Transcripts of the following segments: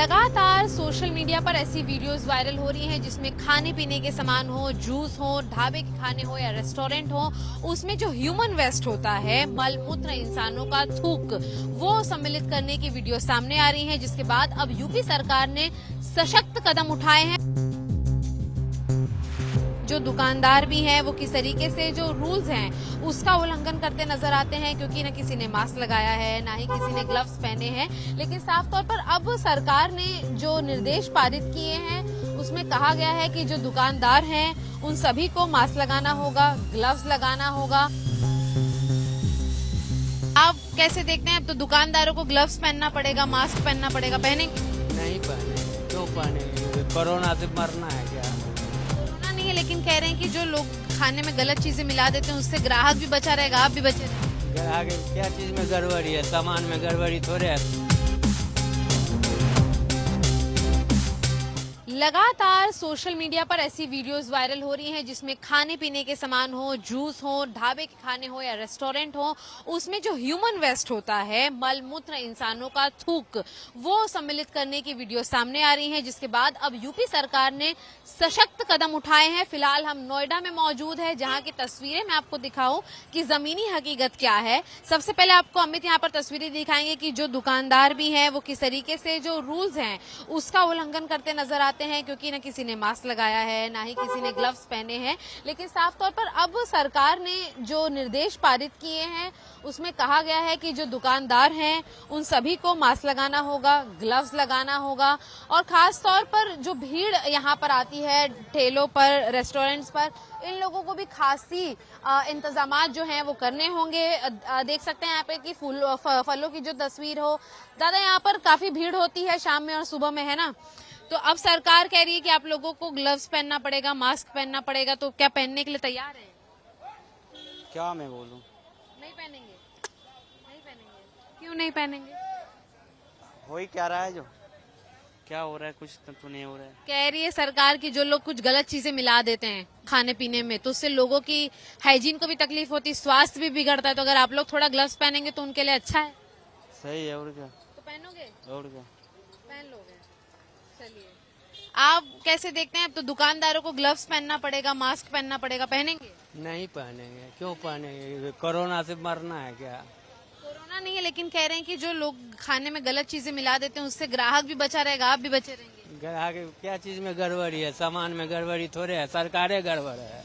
लगातार social media पर ऐसी वीडियोस वायरल हो रही हैं जिसमें खाने पीने के सामान हो, जूस हो, ढाबे के खाने हो या रेस्टोरेंट हो, उसमें जो ह्यूमन वेस्ट होता है, मल मूत्र, इंसानों का थूक, वो सम्मिलित करने की वीडियो सामने आ रही हैं, जिसके बाद अब यूपी सरकार ने सशक्त कदम उठाए हैं। जो दुकानदार भी हैं वो किस तरीके से जो रूल्स हैं उसका उल्लंघन करते नजर आते हैं, क्योंकि न किसी ने मास्क लगाया है, ना ही किसी ने ग्लव्स पहने हैं। लेकिन साफ तौर पर अब सरकार ने जो निर्देश पारित किए हैं उसमें कहा गया है कि जो दुकानदार हैं उन सभी को मास्क लगाना होगा, ग्लव्स लगाना होगा। आप कैसे देखते हैं? अब तो दुकानदारों को ग्लव्स पहनना पड़ेगा, मास्क पहनना पड़ेगा, पहनेंगे? नहीं पहने, क्यों पहने? कोरोना से मरना है क्या? कोरोना नहीं है, लेकिन कह रहे हैं कि जो लोग खाने में गलत चीजें मिला देते हैं उससे ग्राहक भी बचा रहेगा, आप भी बचे रहेंगे। आगे क्या चीज में गड़बड़ी है? सामान में गड़बड़ी थोड़े है। लगातार सोशल मीडिया पर ऐसी वीडियोस वायरल हो रही हैं जिसमें खाने पीने के सामान हो, जूस हो, ढाबे के खाने हो या रेस्टोरेंट हो, उसमें जो ह्यूमन वेस्ट होता है, मल मूत्र, इंसानों का थूक, वो सम्मिलित करने की वीडियो सामने आ रही है, जिसके बाद अब यूपी सरकार ने सशक्त कदम उठाए हैं। फिलहाल हम नोएडा में मौजूद है, जहां की तस्वीरें मैं आपको दिखाऊं कि जमीनी हकीकत क्या है। सबसे पहले आपको अमित यहाँ पर तस्वीरें दिखाएंगे कि जो दुकानदार भी हैं वो किस तरीके से जो रूल्स हैं उसका उल्लंघन करते नजर आते हैं, क्योंकि न किसी ने मास्क लगाया है, ना ही किसी ने ग्लव्स पहने हैं। लेकिन साफ तौर पर अब सरकार ने जो निर्देश पारित किए हैं उसमें कहा गया है कि जो दुकानदार हैं उन सभी को मास्क लगाना होगा, ग्लव्स लगाना होगा, और खास तौर पर जो भीड़ यहाँ पर आती है ठेलों पर, रेस्टोरेंट्स पर, इन लोगों को भी खासी इंतजामात जो हैं वो करने होंगे। देख सकते हैं यहाँ पे कि फलों की जो तस्वीर हो, दादा यहाँ पर काफी भीड़ होती है शाम में और सुबह में, है ना? तो अब सरकार कह रही है कि आप लोगों को ग्लव्स पहनना पड़ेगा, मास्क पहनना पड़ेगा, तो क्या पहनने के लिए तैयार है? क्या मैं बोलूं? नहीं पहनेंगे? नहीं पहनेंगे? क्यों नहीं पहनेंगे? हो ही क्या रहा है? जो क्या हो रहा है, कुछ तो नहीं हो रहा है। कह रही है सरकार की जो लोग कुछ गलत चीजें मिला देते हैं खाने पीने में तो उससे लोगों की हाइजीन को भी तकलीफ होती है, स्वास्थ्य भी बिगड़ता है। तो अगर आप लोग थोड़ा ग्लव्स पहनेंगे तो उनके लिए अच्छा है। सही है, और क्या? तो पहनोगे? और क्या? पहन लोगे? चलिए, आप कैसे देखते हैं? अब तो दुकानदारों को ग्लव्स पहनना पड़ेगा, मास्क पहनना पड़ेगा, पहनेंगे? नहीं पहनेंगे, क्यों पहनेंगे? कोरोना से मरना है क्या? कोरोना नहीं है, लेकिन कह रहे हैं कि जो लोग खाने में गलत चीजें मिला देते हैं उससे ग्राहक भी बचा रहेगा, आप भी बचे रहेंगे। आगे क्या चीज में गड़बड़ी है? सामान में गड़बड़ी थोड़े है, सरकारें गड़बड़ है।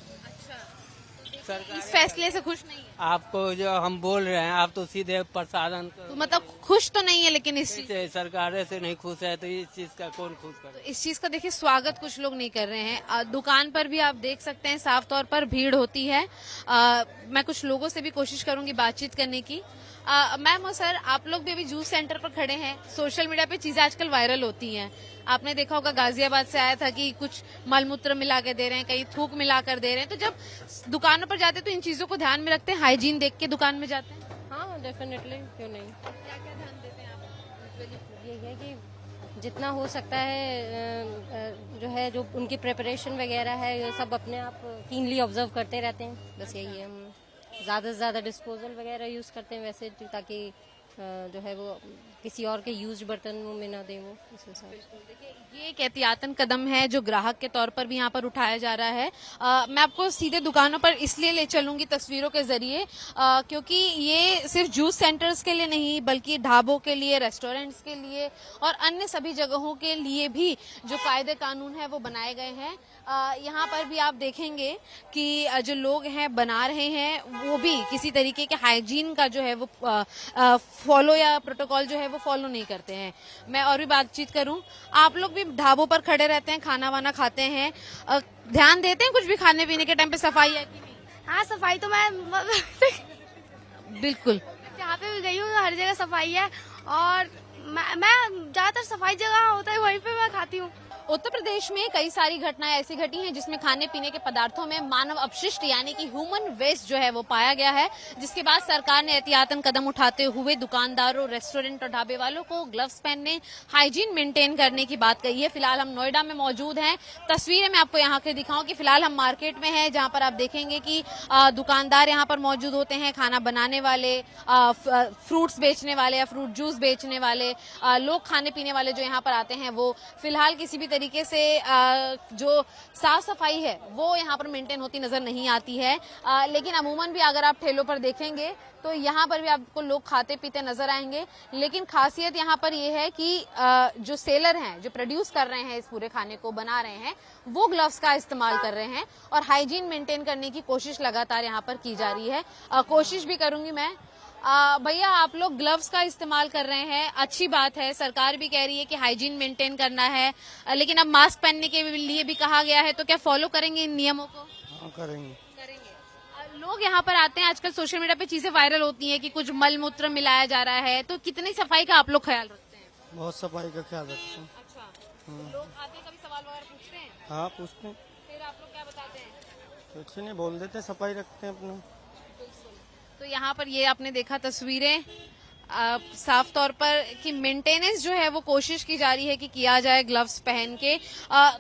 अच्छा, तो इस फैसले से खुश नहीं है? आपको जो हम बोल रहे हैं, आप तो सीधे प्रसाधन तो मतलब खुश तो नहीं है, लेकिन इस चीज से सरकारें से नहीं खुश है तो इस चीज का कौन खुश करे? इस चीज का देखिए स्वागत कुछ लोग नहीं कर रहे हैं। दुकान पर भी आप देख सकते हैं साफ तौर पर भीड़ होती है। मैं कुछ लोगों से भी कोशिश करूंगी बातचीत करने की। मैम और सर, आप लोग भी अभी जूस सेंटर पर खड़े हैं। सोशल मीडिया पे चीजें आजकल वायरल होती हैं। आपने देखा होगा गाजियाबाद से आया था कि कुछ मलमूत्र मिला के दे रहे हैं, कहीं थूक मिला कर दे रहे हैं। तो जब दुकानों पर जाते हैं तो इन चीजों को ध्यान में रखते हैं, हाइजीन देख के दुकान में जाते हैं? हाँ, डेफिनेटली, क्यों नहीं। क्या क्या ध्यान देते हैं आप? ये है कि जितना हो सकता है जो है, जो उनकी प्रिपरेशन वगैरह है, ये सब अपने आप कीनली ऑब्जर्व करते रहते हैं। बस यही है, हम ज़्यादा से ज़्यादा डिस्पोजल वगैरह यूज़ करते हैं वैसे, ताकि जो है वो किसी और के यूज बर्तन में ना दें वो, इस हिसाब से। देखिए, ये एक एहतियातन कदम है जो ग्राहक के तौर पर भी यहाँ पर उठाया जा रहा है। मैं आपको सीधे दुकानों पर इसलिए ले चलूंगी तस्वीरों के जरिए, क्योंकि ये सिर्फ जूस सेंटर्स के लिए नहीं बल्कि ढाबों के लिए, रेस्टोरेंट्स के लिए और अन्य सभी जगहों के लिए भी जो कायदे कानून है वो बनाए गए हैं। यहाँ पर भी आप देखेंगे कि जो लोग हैं बना रहे हैं वो भी किसी तरीके के हाइजीन का जो है वो फॉलो या प्रोटोकॉल जो है वो फॉलो नहीं करते हैं। मैं और भी बातचीत करूं, आप लोग भी ढाबों पर खड़े रहते हैं, खाना वाना खाते हैं, ध्यान देते हैं कुछ भी खाने पीने के टाइम पे सफाई है कि नहीं? हाँ, सफाई तो मैं बिल्कुल। जहाँ पे भी गई हूँ हर जगह सफाई है, और मैं ज्यादातर सफाई जगह होता है वहीं पे मैं खाती हूँ। उत्तर प्रदेश में कई सारी घटनाएं ऐसी घटी हैं जिसमें खाने पीने के पदार्थों में मानव अपशिष्ट यानी कि ह्यूमन वेस्ट जो है वो पाया गया है, जिसके बाद सरकार ने एहतियातन कदम उठाते हुए दुकानदारों, रेस्टोरेंट और ढाबे वालों को ग्लव्स पहनने, हाइजीन मेंटेन करने की बात कही है। फिलहाल हम नोएडा में मौजूद हैं। तस्वीरें मैं आपको यहाँ के दिखाऊं कि फिलहाल हम मार्केट में हैं, जहां पर आप देखेंगे कि दुकानदार यहाँ पर मौजूद होते हैं, खाना बनाने वाले, फ्रूट्स बेचने वाले या फ्रूट जूस बेचने वाले, लोग खाने पीने वाले जो यहाँ पर आते हैं वो फिलहाल किसी भी तरीके से जो साफ सफाई है वो यहाँ पर मेंटेन होती नजर नहीं आती है। लेकिन अमूमन भी अगर आप ठेलों पर देखेंगे तो यहाँ पर भी आपको लोग खाते पीते नजर आएंगे। लेकिन खासियत यहाँ पर ये है कि जो सेलर हैं, जो प्रोड्यूस कर रहे हैं, इस पूरे खाने को बना रहे हैं, वो ग्लव्स का इस्तेमाल कर रहे हैं और हाइजीन मेंटेन करने की कोशिश लगातार यहाँ पर की जा रही है। कोशिश भी करूंगी मैं। भैया, आप लोग ग्लव्स का इस्तेमाल कर रहे हैं, अच्छी बात है, सरकार भी कह रही है कि हाइजीन मेंटेन करना है, लेकिन अब मास्क पहनने के लिए भी कहा गया है, तो क्या फॉलो करेंगे इन नियमों को? हाँ, करेंगे। लोग यहाँ पर आते हैं, आजकल सोशल मीडिया पे चीजें वायरल होती हैं कि कुछ मल मूत्र मिलाया जा रहा है, तो कितनी सफाई का आप लोग ख्याल रखते हैं? बहुत सफाई का ख्याल रखते हैं। अच्छा, लोग आते हैं, कभी सवाल वगैरह पूछते हैं? हाँ, पूछते हैं। फिर आप लोग क्या बताते हैं? कुछ नहीं बोल देते, सफाई रखते हैं अपना। तो यहाँ पर ये आपने देखा तस्वीरें, साफ तौर पर कि मेंटेनेंस जो है वो कोशिश की जा रही है कि किया जाए ग्लव्स पहन के।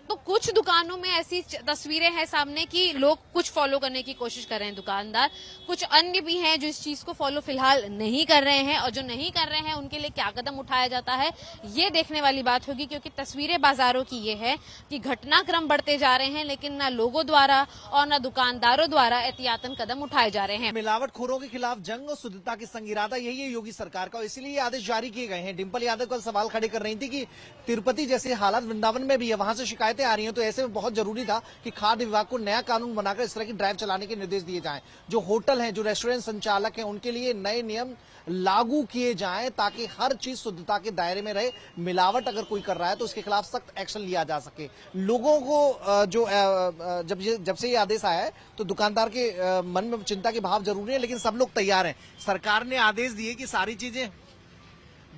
तो कुछ दुकानों में ऐसी तस्वीरें हैं सामने कि लोग कुछ फॉलो करने की कोशिश कर रहे हैं दुकानदार, कुछ अन्य भी हैं जो इस चीज को फॉलो फिलहाल नहीं कर रहे हैं, और जो नहीं कर रहे हैं उनके लिए क्या कदम उठाया जाता है ये देखने वाली बात होगी, क्योंकि तस्वीरें बाजारों की ये है कि घटनाक्रम बढ़ते जा रहे हैं, लेकिन न लोगों द्वारा और न दुकानदारों द्वारा एहतियातन कदम उठाए जा रहे हैं। मिलावटखोरों के खिलाफ जंग और शुद्धता की संग इरादा यही है योगी सरकार का, इसीलिए ये आदेश जारी किए गए हैं। डिंपल यादव कल सवाल खड़े कर रही थी कि तिरुपति जैसे हालात वृंदावन में भी है, वहां से शिकायतें आ रही हैं, तो ऐसे में बहुत जरूरी था कि खाद्य विभाग को नया कानून बनाकर इस तरह की ड्राइव चलाने के निर्देश दिए जाएं। जो होटल हैं, जो रेस्टोरेंट संचालक हैं, उनके लिए नए नियम लागू किए जाएं ताकि हर चीज शुद्धता के दायरे में रहे। मिलावट अगर कोई कर रहा है तो उसके खिलाफ सख्त एक्शन लिया जा सके। लोगों को जब से ये आदेश आया है तो दुकानदार के मन में चिंता के भाव जरूरी है, लेकिन सब लोग तैयार हैं। सरकार ने आदेश दिए कि सारी चीजें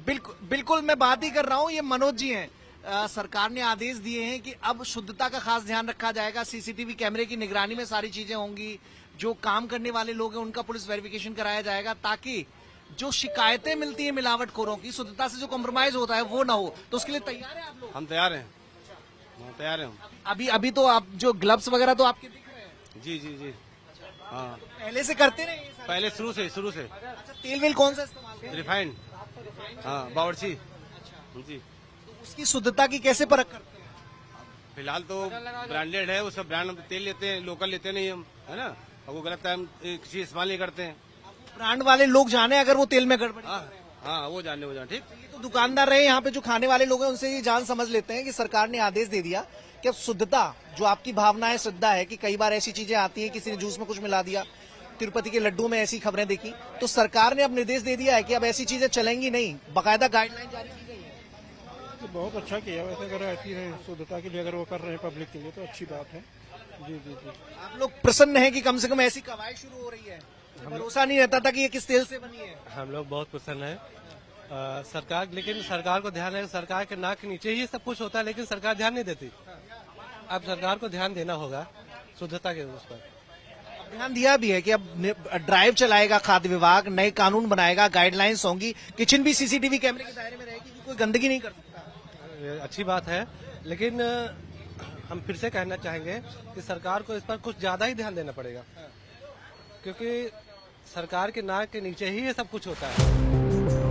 बिल्कुल मैं बात ही कर रहा हूं, ये मनोज जी हैं। सरकार ने आदेश दिए हैं कि अब शुद्धता का खास ध्यान रखा जाएगा, सीसीटीवी कैमरे की निगरानी में सारी चीजें होंगी, जो काम करने वाले लोग हैं उनका पुलिस वेरिफिकेशन कराया जाएगा, ताकि जो शिकायतें मिलती है मिलावटखोरों की, शुद्धता से जो कॉम्प्रोमाइज होता है वो ना हो। तो उसके लिए तैयार है आप लोग? हम तैयार हैं, तैयार हैं। अभी तो आप जो ग्लव्स वगैरह तो आपके दिख रहे हैं? जी जी जी, हाँ, पहले से करते रहे ये सारी? पहले शुरू से अच्छा, तेल वेल कौन सा इस्तेमाल करते हैं? रिफाइंड, हाँ, बावर्ची जी। तो उसकी शुद्धता की कैसे परख करते हैं? फिलहाल तो ब्रांडेड है, उसका ब्रांड हम तेल लेते हैं, लोकल लेते नहीं हम, है ना। और वो गलत टाइम किसी इस्तेमाल नहीं करते हैं। ब्रांड वाले लोग जाने अगर वो तेल में गड़बड़ी कर रहे हैं। हाँ, वो जाने ठीक। ये तो दुकानदार रहे, यहाँ पे जो खाने वाले लोग हैं उनसे ये जान समझ लेते हैं कि सरकार ने आदेश दे दिया कि अब शुद्धता, जो आपकी भावना है, श्रद्धा है कि कई बार ऐसी चीजें आती हैं, किसी ने जूस में कुछ मिला दिया, तिरुपति के लड्डू में ऐसी खबरें देखी, तो सरकार ने अब निर्देश दे दिया है कि अब ऐसी चीजें चलेंगी नहीं, बाकायदा गाइडलाइन जारी की गई है। तो बहुत अच्छा किया, वैसे अगर ऐसी है शुद्धता के लिए अगर वो कर रहे हैं पब्लिक के लिए तो अच्छी बात है। जी जी जी। आप लोग प्रसन्न हैं कि कम से कम ऐसी कवायद शुरू हो रही है? भरोसा नहीं रहता था कि ये किस तेल से बनी है। हम लोग बहुत प्रसन्न हैं। सरकार, लेकिन सरकार को ध्यान है, सरकार के नाक के नीचे ही सब कुछ होता है, लेकिन सरकार ध्यान नहीं देती। अब सरकार को ध्यान देना होगा शुद्धता के उस पर। ध्यान दिया भी है कि अब ड्राइव चलाएगा खाद्य विभाग, नए कानून बनाएगा, गाइडलाइंस होंगी, किचन भी सीसीटीवी कैमरे के दायरे में रहेगी, कोई गंदगी नहीं कर सकता। अच्छी बात है, लेकिन हम फिर से कहना चाहेंगे कि सरकार को इस पर कुछ ज्यादा ही ध्यान देना पड़ेगा, क्योंकि सरकार के नाक के नीचे ही ये सब कुछ होता है।